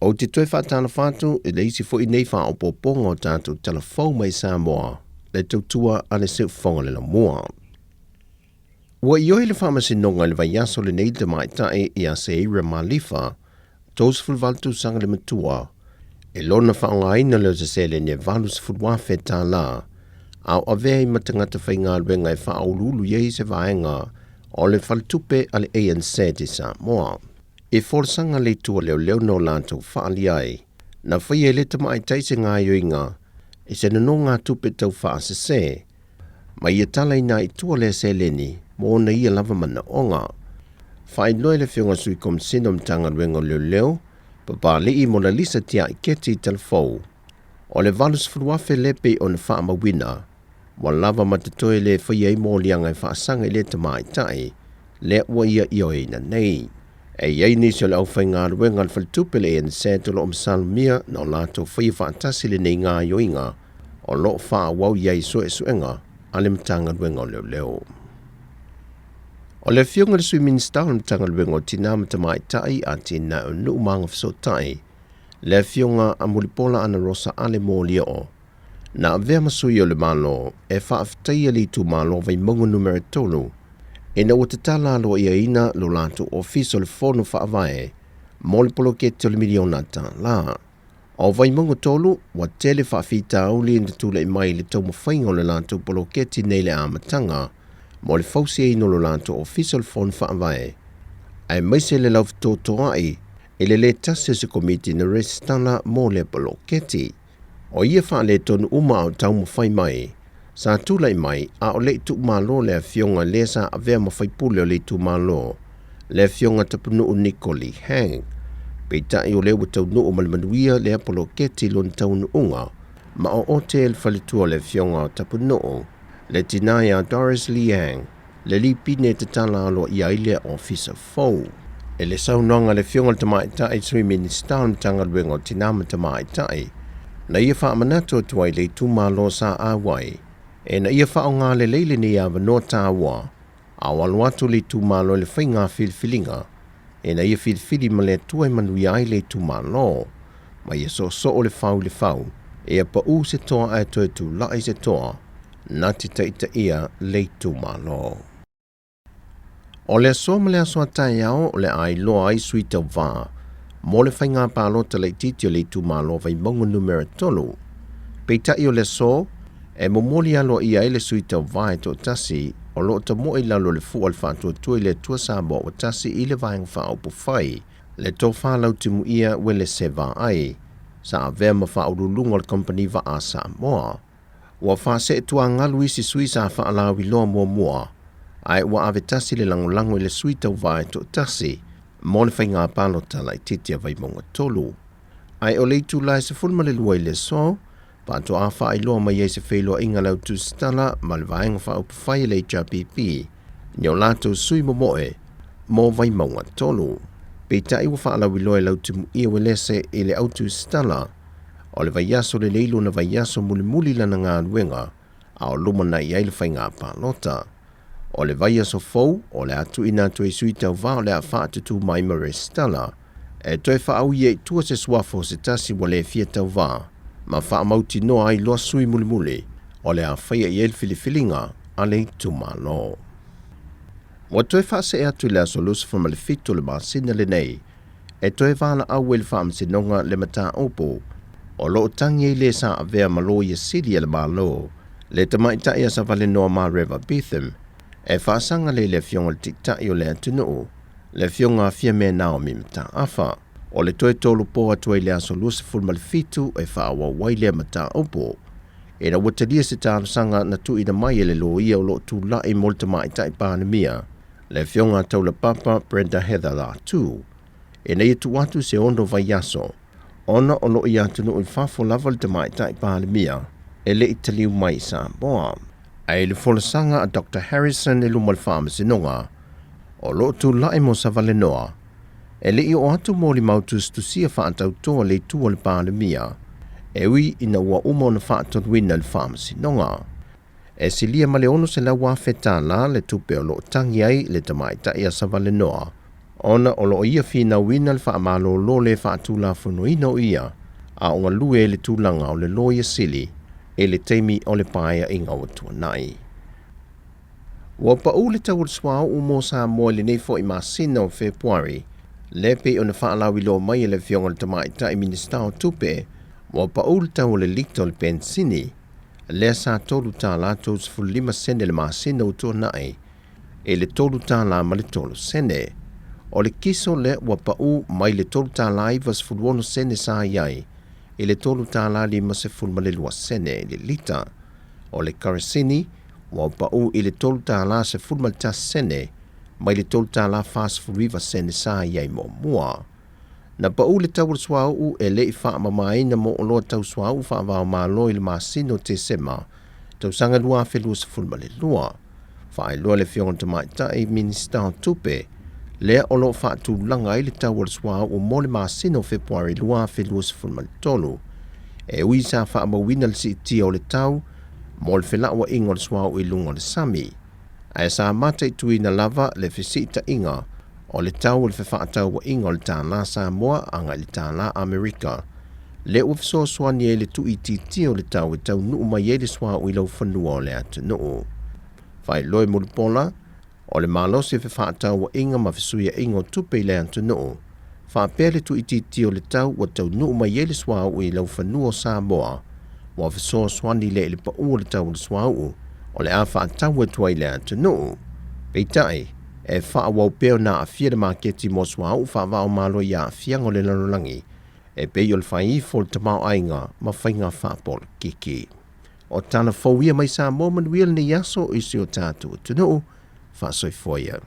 O te toi whātana whātu e leisi fo I nei wha o poponga o tātou telefou mai Samoa le tautua a le seu whonga le la mua. Ua I oi le whamasinonga le vai aso le nei te maitae I a Seira Malifa, tos fulvaltu sanga le matua, e lona whaonga ina leo se sele ne valus fulwafe Tala, au avea I matangata whainga luenga e whaolulu yei se vaenga o le faltupe ale ANC te Samoa. E forsanga le tua leo no lantou whaali ai, na whaia le tama taise ngā yoinga, e se no ngā tupe tau whaasese, ma ia tala ina I tua le se leni, mo na ia lava mana onga. Whai loe le whiunga sui kom sinom tanga luenga leo, papa li I mona lisa tia I keti telefou. O le valus furuafe lepe o na wha mawina, wa lava matatoe le whaia I mo lianga I whaasanga I le tama tai, le ua ia ioina nei. E iei nisi o le au whai ngā ruenga al whaltupe le en se to lo msalmia na o lato whai whaatasi le nei ngā yoinga o lo wha wau iei sue suenga ale mtanga ruenga o leo. O le whiunga le sui minsta o mtanga ruenga o tina matamai tai a tina o nu umanga fiso tai le whiunga a mulipola ana rosa ale mo lia o. Na avea masui o le malo e whaaftaia li tu malo vai mongo numero tolu e na ua te tala alo ia ina lo lato ofiso le fono whaavae, mo le poloketi o le miliona Tala. O vai mongo tolu, wa tele whaafita auli in te tula I mai le tau mawhainga o le lato poloketi nei le amatanga, mo le fausi e ino lo lato ofiso le fono whaavae. Ai maise le lau fitotoa ai, e le tase se komiti na restana mo le poloketi. O ia wha le tonu uma o tau mawhai mai, sa tulai mai a o le tu malo le fionga le sa avea mawhaipule o le tu malo le fionga tapunu o Nikoli hang. Peita I o le watau no o malmanuia le apolo keti lon taunu unga ma o ote el falitua le fionga tapunu o le tinaya Doris Liang le lipine te tala alo ia ile officer fau. E le saunanga le fionga tamai tai sui minister tanga luenga o tinama tamai tai na ia wha manato tuai le tu malo sa awai. E na ia whao ngā le leile ni a wanoa tāua, a waluatu le tūmalo le whainga whilwhilinga, e na ia whilwhili ma le tuai manui ai le tūmalo, ma ia so o le whau, e a pa u se toa ai toi tu lai se toa, na tita ita ia le tūmalo. O le so ma le asoa tai au o le ai loa ai sui tau wā, mo le whainga pālota le titio le tūmalo vai mongo numero tolu, peita I o le so, e momoli alo ia ele sui tau vai to tasi o lo ta mo lalo le fu alfa to le tua sabo o tasi I le vai fa o pufai le to fa lau timu ia wele se va ai sa ave ma fa o lunga le company va a Samoa wa fa se tua ngalu isi sui sa fa ala wi lo mo ai wa ave tasi le lango le sui tau vai to tasi mo le fainga palo tala I titia vai monga tolu ai o le tu lai se fulma le luai le so Panto a wha iloa mai e se wheloa inga lau tu stala ma le vaenga wha upu whai le HRPP. Nio lato sui momoe, mo vai maunga tolu. Pei iwa wha alau iloa lau tu ia welese e le autu stala. O le vaiaso le leilo na vaiaso muli lana ngā ruenga, a o luma na I aile whai ngā pālota. O le vaiaso fau, o le atu ina tu e sui tau vā o le a wha atutu mai mare stala. E toi wha au ie tua se swafo se tasi wa le fia tau vā. Ma wha mauti noa ai loa sui muli o le a whaia I el whiliwhilinga a le tumalo. Wa toi wha se atu le aso lusifa ma le fito le maasina le nei, e toi whala au le wha amsinonga le mata opo, o lo tangi le sa avea malo I sili le malo, le tamaita ia sa vale noa ma Reva Betham, e wha sanga le fionga le tiktai o le atunuu, le fionga fia me nao mi mata afa. O le toe tolu po atua I le aso lusifu ma le fitu e wha awa waile mata opo. E na watalia se tāna sanga na tu ina mai le lo ia o lo tu lai molta mai tai pānemia. Le fionga tau la papa Brenda Heather la tu. E na itu watu se ondo vai aso. Ona o lo ia tunu I whafo lava le tamai tai pānemia. E le italiu mai Samoa. Ai le fola sanga a Dr. Harrison e lumal whaamasinonga. O lo tu lai mo sa vale noa. E le I o atu mōli mautus tu sia whaatau toa le tua le pānemia. E ui ina ua uma na whaatau wina le whaamasinonga. E silia ma le ono se la wawhetala le tupe o lo tangi ai le tamai tai a savale noa. Ona o loo ia fina wina le whaamalo lo le whaatula whanuino ia, a o ngalue le tūlanga o le loia sili, e le teimi o le paia inga o tuanai. Wa pa u le tau swao u mo Samoa le nei fo i masina o Februari, le pe o na whaalawi lo mai le fionga le tamaita i minista o tupe, wa pa u le tau le likto le pensini, le sa tolu Tala tos fulima sene le masina o tuanai, e le tolu Tala ma le tolu sene, o le kiso le wa pa u mai le tolu Tala i vas fulwono sene sa iai, e le tolu Tala li ma se fulma le lua sene le lita, o le karasini, wa pa u i le tolu Tala se fulma le tas sene, mai le tolu Tala fas fulwiva sene sa iai mo mua. Na pa u le tau swa u e le i wha mamaina mo o loa tau swa u wha wao maa loi le masino te sema, tau sanga lua whelua se fulma le lua. Wha ai loa le fionga tamaita i minista o tupe, lea o lo wha tu langa i le tau swa u mo le masino Februari lua whelua se fulma le tolu. E ui sa wha mawina le si tia o le tau, mo le whela ua ingo le swa u i lunga le sami. Ai sa mata i tui na lava le fisita inga, o le tau le whawhaatau wa ingo le Tala Samoa anga le Tala Amerika. Le ufiso swani e le tu i titi o le tau e tau nuu mai e le swa u i lau whanua o le atu nuu. Whai loe mulipola, o le malosi e whawhaatau wa inga ma whisuia ingo tupe i le atu nuu. Whapea le tu i titi o le tau wa tau nuu mai e le swa u i lau whanua o Samoa. Wa ufiso swani le pa u le tau le swa u, o le a whaatau e tua i le atu nuu. Peitai, e wha wau peo na a fia de maketi mo swa u wha wao malo ia a fia ngole lanulangi, e peo le whai i fol tamau ainga ma whainga wha pol kiki. O tana fawia mai sa moment wheel ni yaso isi o tātu tunu, wha soi foia.